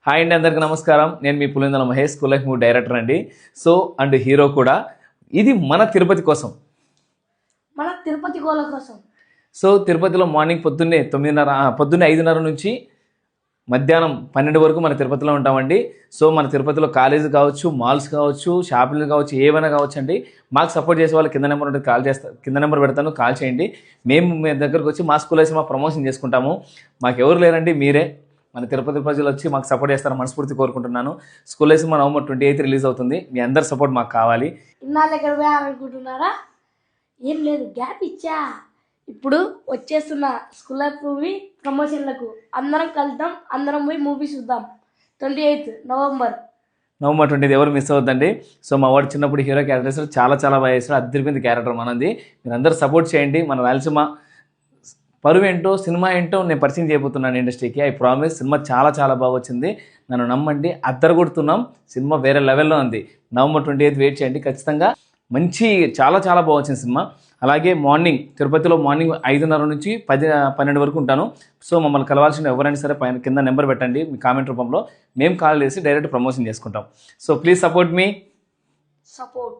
Hi అండి, అందరికీ నమస్కారం. నేను మీ Pulindala Mahesh, school life movie director అండి. సో అండ్ హీరో కూడా. ఇది మన తిరుపతి కోసం, మన తిరుపతి గోల కోసం. సో తిరుపతిలో మార్నింగ్ పొద్దున్నే 5:30 నుంచి మధ్యాహ్నం 12 వరకు మన తిరుపతిలో ఉంటామండి. సో మన తిరుపతిలో కాలేజీ కావచ్చు, మాల్స్ కావచ్చు, షాపులు కావచ్చు, ఏమైనా కావచ్చు అండి. మాకు సపోర్ట్ చేసే వాళ్ళు కింద నెంబర్ ఉంటుంది, కింద నెంబర్ పెడతాను, కాల్ చేయండి. మేము మీ దగ్గరకు వచ్చి మా స్కూల్ వేసి మా ప్రమోషన్ చేసుకుంటాము. మాకు ఎవరు లేరండి, మీరే మన తిరుపతి ప్రజలు వచ్చి మాకు సపోర్ట్ చేస్తారని మనస్ఫూర్తి కోరుకుంటున్నాను. స్కూల్ వేసి మా నవంబర్ 28 రిలీజ్ అవుతుంది. మీ అందరి సపోర్ట్ మాకు కావాలి. ఇన్నాళ్ళు ఎక్కడ పోయాలనుకుంటున్నారా? ఏం లేదు, గ్యాప్ ఇచ్చా. ఇప్పుడు వచ్చేస్తున్న స్కూల్ లైఫ్ మూవీ ప్రమోషన్లకు అందరం కలుద్దాం, అందరం పోయి మూవీ చూద్దాం. 28 నవంబర్ 20 ఎవరు మిస్ అవుతుందండి. సో మా వాడు చిన్నప్పుడు హీరో క్యారెక్టర్ వేసాడు, చాలా బాగా వేసాడు. అద్దరిపోయింది క్యారెక్టర్ మనది. మీరు అందరూ సపోర్ట్ చేయండి. మన రాయలసీమ పరువు ఏంటో, సినిమా ఏంటో నేను పరిచయం చేయబోతున్నాను ఇండస్ట్రీకి. I promise. సినిమా చాలా బాగా వచ్చింది, నన్ను నమ్మండి. అద్దరు కొడుతున్నాం, సినిమా వేరే లెవెల్లో ఉంది. నవంబర్ 28 వెయిట్ చేయండి ఖచ్చితంగా. మంచి చాలా బాగా వచ్చింది సినిమా. అలాగే మార్నింగ్ తిరుపతిలో మార్నింగ్ 5:30 నుంచి 12 వరకు ఉంటాను. సో మమ్మల్ని కలవాల్సిన ఎవరైనా సరే పైన కింద నెంబర్ పెట్టండి మీ కామెంట్ రూపంలో. మేము కాల్ చేసి డైరెక్ట్ ప్రమోషన్ చేసుకుంటాం. So please support me. Support